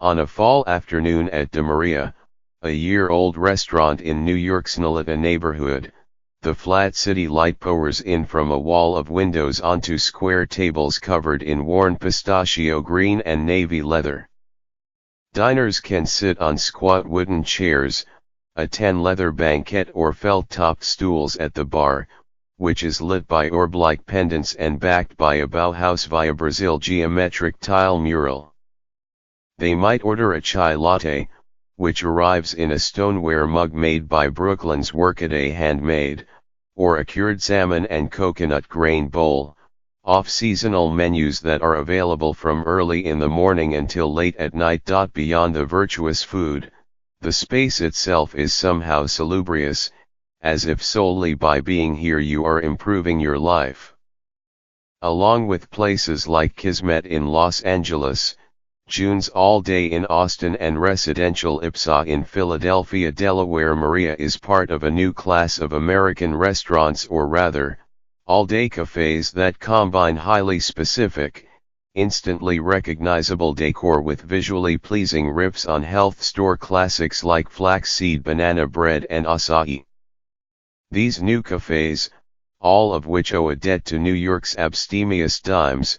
On a fall afternoon at De Maria, a year-old restaurant in New York's Nolita neighborhood, the flat city light pours in from a wall of windows onto square tables covered in worn pistachio green and navy leather. Diners can sit on squat wooden chairs, a tan leather banquette or felt-topped stools at the bar, which is lit by orb-like pendants and backed by a Bauhaus via Brazil geometric tile mural. They might order a chai latte, which arrives in a stoneware mug made by Brooklyn's Workaday Handmade, or a cured salmon and coconut grain bowl, off-seasonal menus that are available from early in the morning until late at night. Beyond the virtuous food, the space itself is somehow salubrious, as if solely by being here you are improving your life. Along with places like Kismet in Los Angeles, June's All Day in Austin and Residential Ipsa in Philadelphia, Delaware, Maria is part of a new class of American restaurants, or rather, all-day cafes that combine highly specific, instantly recognizable decor with visually pleasing riffs on health store classics like flaxseed banana bread and acai. These new cafes, all of which owe a debt to New York's abstemious dimes,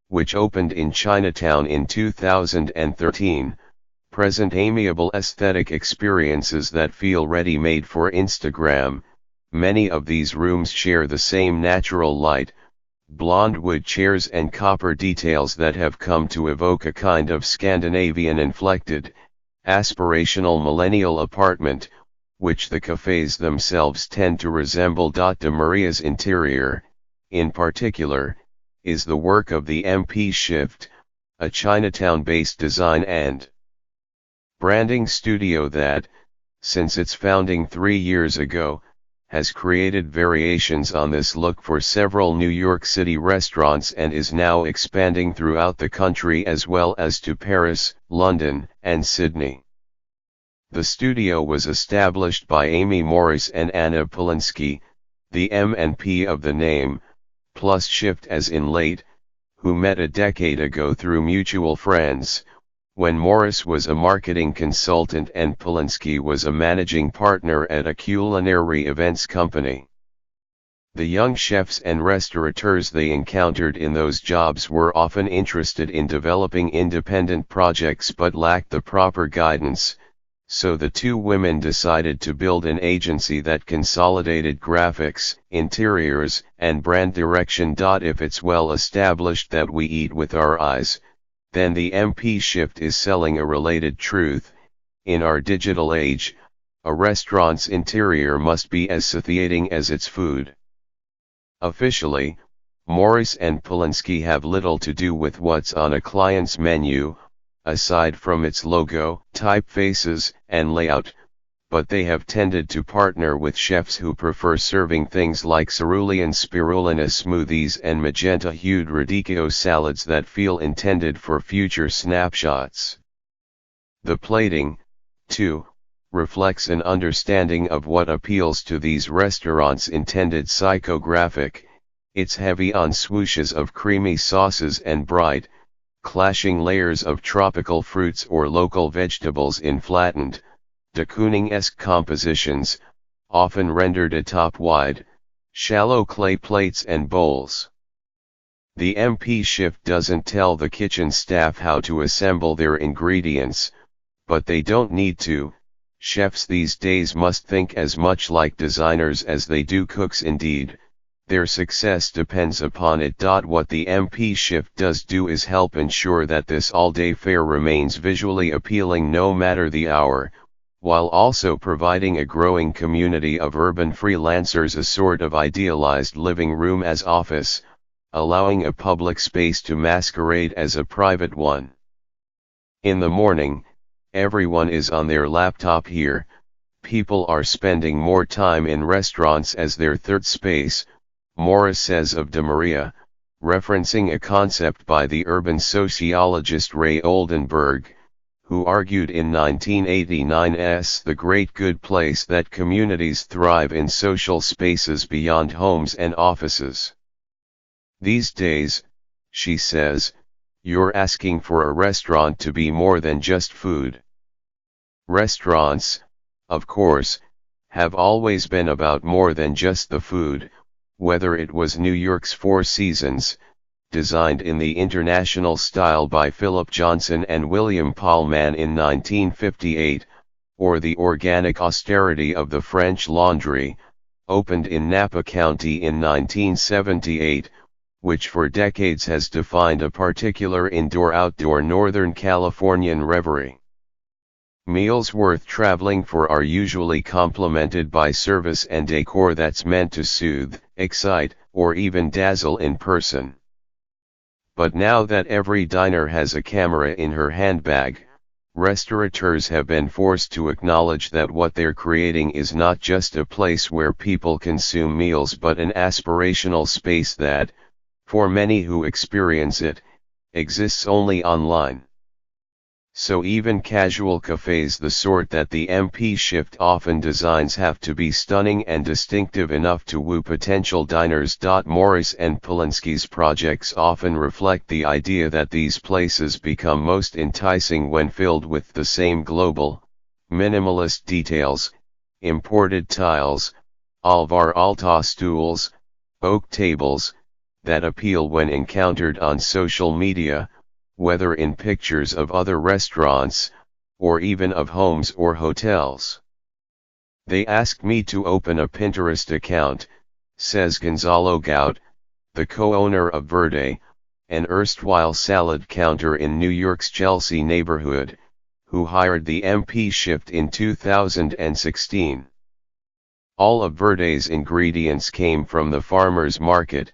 which opened in Chinatown in 2013, present amiable aesthetic experiences that feel ready-made for Instagram. Many of these rooms share the same natural light, blonde wood chairs and copper details that have come to evoke a kind of Scandinavian-inflected, aspirational millennial apartment, which the cafes themselves tend to resemble. De Maria's interior, in particular, is the work of the MP Shift, a Chinatown-based design and branding studio that, since its founding 3 years ago, has created variations on this look for several New York City restaurants and is now expanding throughout the country as well as to Paris, London, and Sydney. The studio was established by Amy Morris and Anna Polinsky, the M and P of the name, plus Shift as in late, who met a decade ago through mutual friends, when Morris was a marketing consultant and Polinsky was a managing partner at a culinary events company. The young chefs and restaurateurs they encountered in those jobs were often interested in developing independent projects but lacked the proper guidance, so the two women decided to build an agency that consolidated graphics, interiors, and brand direction. If it's well established that we eat with our eyes, then the MP Shift is selling a related truth. In our digital age, a restaurant's interior must be as satiating as its food. Officially, Morris and Polinsky have little to do with what's on a client's menu, aside from its logo, typefaces, and layout, but they have tended to partner with chefs who prefer serving things like cerulean spirulina smoothies and magenta-hued radicchio salads that feel intended for future snapshots. The plating, too, reflects an understanding of what appeals to these restaurants' intended psychographic. It's heavy on swooshes of creamy sauces and bright, clashing layers of tropical fruits or local vegetables in flattened, de Kooning-esque compositions, often rendered atop wide, shallow clay plates and bowls. The MP Shift doesn't tell the kitchen staff how to assemble their ingredients, but they don't need to. Chefs these days must think as much like designers as they do cooks. Indeed, their success depends upon it. What the MP Shift does do is help ensure that this all-day fare remains visually appealing no matter the hour, while also providing a growing community of urban freelancers a sort of idealized living room as office, allowing a public space to masquerade as a private one. In the morning, everyone is on their laptop here. People are spending more time in restaurants as their third space, Morris says of De Maria, referencing a concept by the urban sociologist Ray Oldenburg, who argued in 1989's The Great Good Place that communities thrive in social spaces beyond homes and offices. These days, she says, you're asking for a restaurant to be more than just food. Restaurants, of course, have always been about more than just the food, whether it was New York's Four Seasons, designed in the international style by Philip Johnson and William Pullman in 1958, or the organic austerity of the French Laundry, opened in Napa County in 1978, which for decades has defined a particular indoor-outdoor Northern Californian reverie. Meals worth traveling for are usually complemented by service and decor that's meant to soothe, excite, or even dazzle in person. But now that every diner has a camera in her handbag, restaurateurs have been forced to acknowledge that what they're creating is not just a place where people consume meals but an aspirational space that, for many who experience it, exists only online. So even casual cafes, the sort that the MP Shift often designs, have to be stunning and distinctive enough to woo potential diners. Morris and Polinsky's projects often reflect the idea that these places become most enticing when filled with the same global, minimalist details: imported tiles, Alvar Aalto stools, oak tables, that appeal when encountered on social media, whether in pictures of other restaurants, or even of homes or hotels. They asked me to open a Pinterest account, says Gonzalo Gout, the co-owner of Verde, an erstwhile salad counter in New York's Chelsea neighborhood, who hired the MP Shift in 2016. All of Verde's ingredients came from the farmer's market,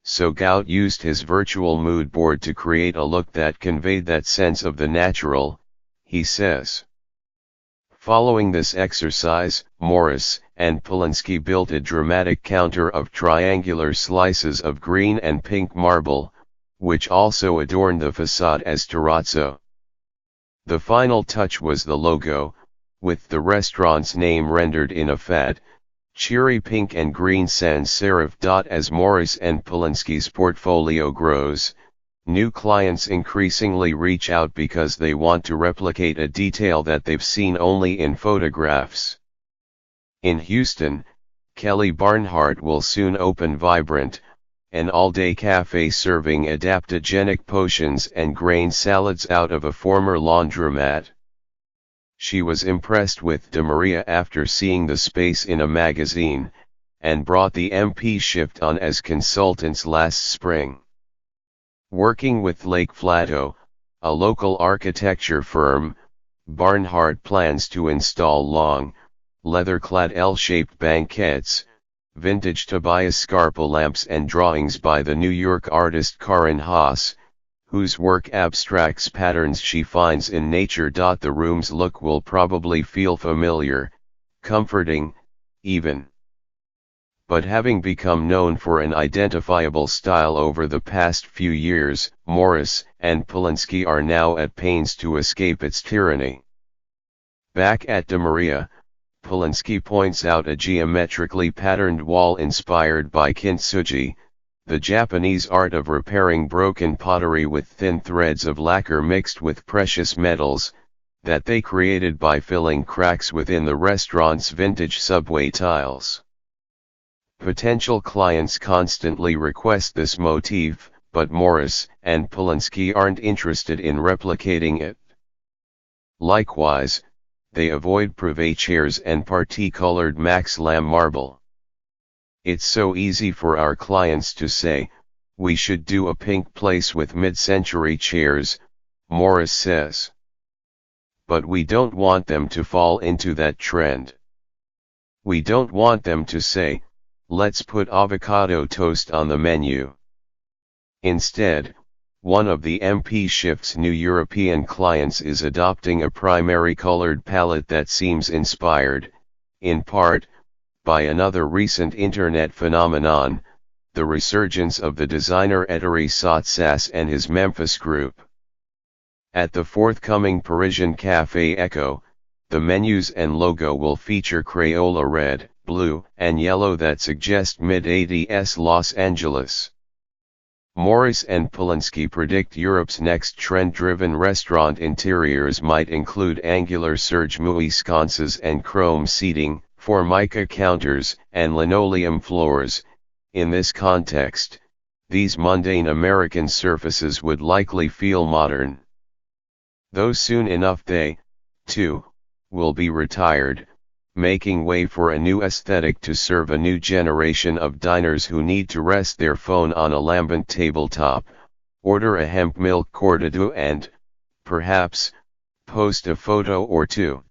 so Gout used his virtual mood board to create a look that conveyed that sense of the natural, he says. Following this exercise, Morris and Polinsky built a dramatic counter of triangular slices of green and pink marble, which also adorned the facade as terrazzo. The final touch was the logo, with the restaurant's name rendered in a fat, cheery pink and green sans serif. As Morris and Polinsky's portfolio grows, new clients increasingly reach out because they want to replicate a detail that they've seen only in photographs. In Houston, Kelly Barnhart will soon open Vibrant, an all-day cafe serving adaptogenic potions and grain salads out of a former laundromat. She was impressed with De Maria after seeing the space in a magazine, and brought the MP Shift on as consultants last spring. Working with Lake Flato, a local architecture firm, Barnhart plans to install long, leather-clad L-shaped banquettes, vintage Tobias Scarpa lamps and drawings by the New York artist Karen Haas, whose work abstracts patterns she finds in nature. The room's look will probably feel familiar, comforting, even. But having become known for an identifiable style over the past few years, Morris and Polinsky are now at pains to escape its tyranny. Back at De Maria, Polinsky points out a geometrically patterned wall inspired by kintsugi, the Japanese art of repairing broken pottery with thin threads of lacquer mixed with precious metals, that they created by filling cracks within the restaurant's vintage subway tiles. Potential clients constantly request this motif, but Morris and Polinsky aren't interested in replicating it. Likewise, they avoid privé chairs and parti-colored Max Lamb marble. It's so easy for our clients to say, "We should do a pink place with mid-century chairs," Morris says. But we don't want them to fall into that trend. We don't want them to say, "Let's put avocado toast on the menu." Instead, one of the MP Shift's new European clients is adopting a primary colored palette that seems inspired, in part, by another recent internet phenomenon, the resurgence of the designer Ettore Sotsas and his Memphis group. At the forthcoming Parisian Café Echo, the menus and logo will feature Crayola red, blue, and yellow that suggest mid-80s Los Angeles. Morris and Polinsky predict Europe's next trend-driven restaurant interiors might include angular serge mouille sconces and chrome seating, formica counters, and linoleum floors. In this context, these mundane American surfaces would likely feel modern. Though soon enough they, too, will be retired, making way for a new aesthetic to serve a new generation of diners who need to rest their phone on a lambent tabletop, order a hemp milk cordido and, perhaps, post a photo or two.